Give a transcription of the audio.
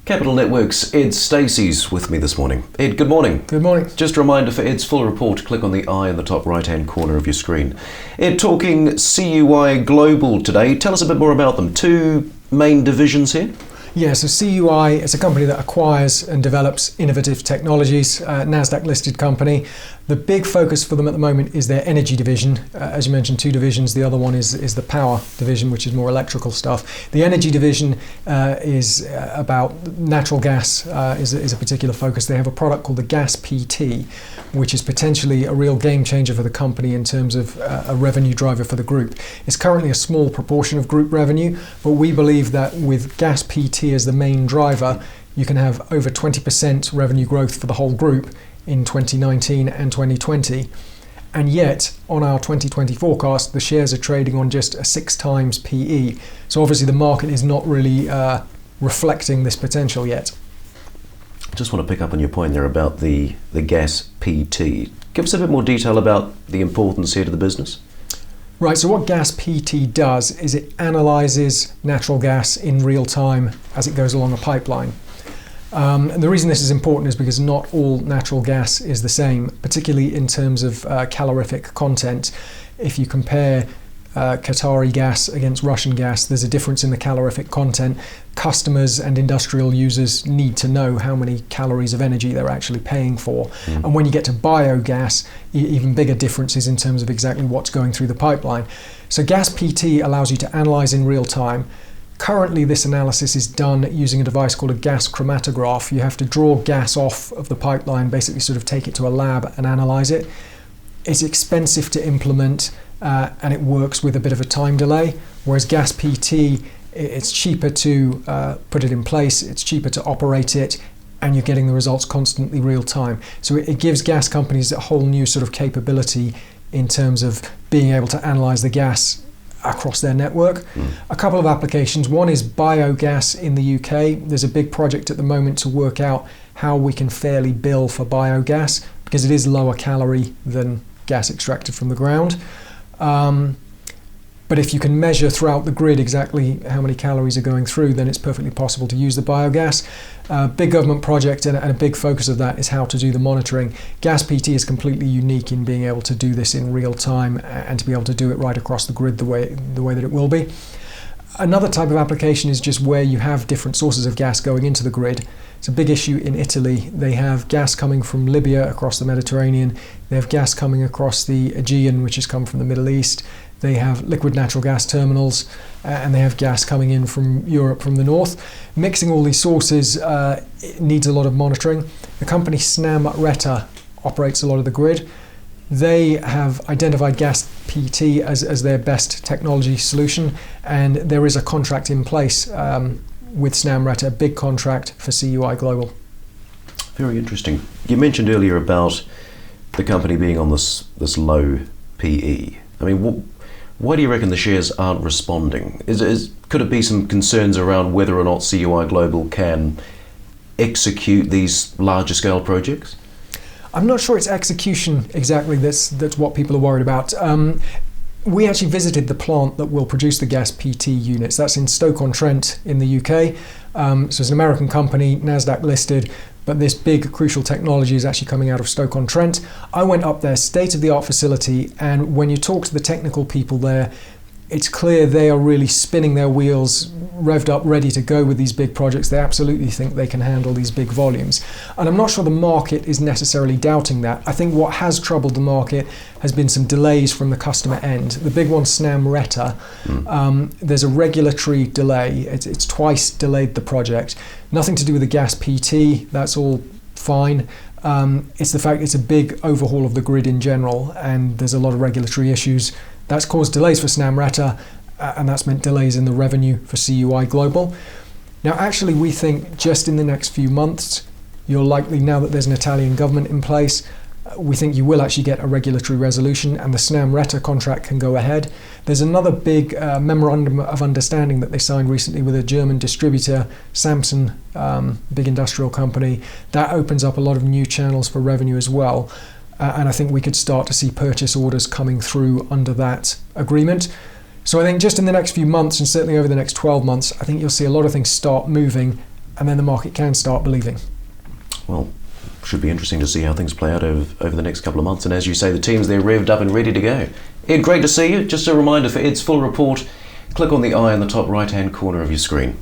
Capital Network's Ed Stacey's with me this morning. Ed, good morning. Good morning. Just a reminder, for Ed's full report, click on the eye in the top right-hand corner of your screen. Ed, talking CUI Global today. Tell us a bit more about them. Two main divisions here. Yeah, so CUI is a company that acquires and develops innovative technologies, NASDAQ listed company. The big focus for them at the moment is their energy division. As you mentioned, two divisions. The other one is the power division, which is more electrical stuff. The energy division is about natural gas, is a particular focus. They have a product called the GasPT, which is potentially a real game changer for the company in terms of a revenue driver for the group. It's currently a small proportion of group revenue, but we believe that with GasPT as the main driver, you can have over 20% revenue growth for the whole group in 2019 and 2020. And yet, on our 2020 forecast, the shares are trading on just a 6 times PE. So obviously the market is not really reflecting this potential yet. Just want to pick up on your point there about the GasPT. Give us a bit more detail about the importance here to the business. Right, so what GasPT does is it analyzes natural gas in real time as it goes along a pipeline. And the reason this is important is because not all natural gas is the same, particularly in terms of calorific content. If you compare Qatari gas against Russian gas, there's a difference in the calorific content. Customers and industrial users need to know how many calories of energy they're actually paying for. And when you get to biogas, even bigger differences in terms of exactly what's going through the pipeline. So GasPT allows you to analyze in real time. Currently, this analysis is done using a device called a gas chromatograph. You have to draw gas off of the pipeline, basically sort of take it to a lab and analyze it. It's expensive to implement and it works with a bit of a time delay, whereas GasPT, it's cheaper to put it in place, it's cheaper to operate it, and you're getting the results constantly real time. So it gives gas companies a whole new sort of capability in terms of being able to analyze the gas across their network. A couple of applications. One is biogas in the UK. There's a big project at the moment to work out how we can fairly bill for biogas because it is lower calorie than gas extracted from the ground. But if you can measure throughout the grid exactly how many calories are going through, then it's perfectly possible to use the biogas. Big government project and a big focus of that is how to do the monitoring. GasPT is completely unique in being able to do this in real time and to be able to do it right across the grid the way that it will be. Another type of application is just where you have different sources of gas going into the grid. It's a big issue in Italy. They have gas coming from Libya across the Mediterranean. They have gas coming across the Aegean, which has come from the Middle East. They have liquid natural gas terminals, and they have gas coming in from Europe from the north. Mixing all these sources needs a lot of monitoring. The company Snam Reta operates a lot of the grid. They have identified GasPT as their best technology solution, and there is a contract in place with Snam Reta, a big contract for CUI Global. Very interesting. You mentioned earlier about the company being on this low PE. I mean, why do you reckon the shares aren't responding? Could it be some concerns around whether or not CUI Global can execute these larger scale projects? I'm not sure it's execution exactly that's what people are worried about. We actually visited the plant that will produce the GasPT units. That's in Stoke-on-Trent in the UK. So it's an American company, NASDAQ listed, but this big crucial technology is actually coming out of Stoke-on-Trent. I went up there, state-of-the-art facility, and when you talk to the technical people there, it's clear they are really spinning their wheels, revved up, ready to go with these big projects. They absolutely think they can handle these big volumes. And I'm not sure the market is necessarily doubting that. I think what has troubled the market has been some delays from the customer end. The big one, Snam Reta, there's a regulatory delay. It's twice delayed the project. Nothing to do with the GasPT, that's all fine. It's the fact it's a big overhaul of the grid in general, and there's a lot of regulatory issues. That's caused delays for Snam Reta, and that's meant delays in the revenue for CUI Global. Now, actually, we think just in the next few months, you're likely, now that there's an Italian government in place, we think you will actually get a regulatory resolution and the Snam Reta contract can go ahead. There's another big memorandum of understanding that they signed recently with a German distributor, Samsung, big industrial company. That opens up a lot of new channels for revenue as well. And I think we could start to see purchase orders coming through under that agreement. So I think just in the next few months, and certainly over the next 12 months, I think you'll see a lot of things start moving and then the market can start believing. Well, should be interesting to see how things play out over the next couple of months. And as you say, the team's there revved up and ready to go. Ed, great to see you. Just a reminder, for Ed's full report, click on the eye in the top right-hand corner of your screen.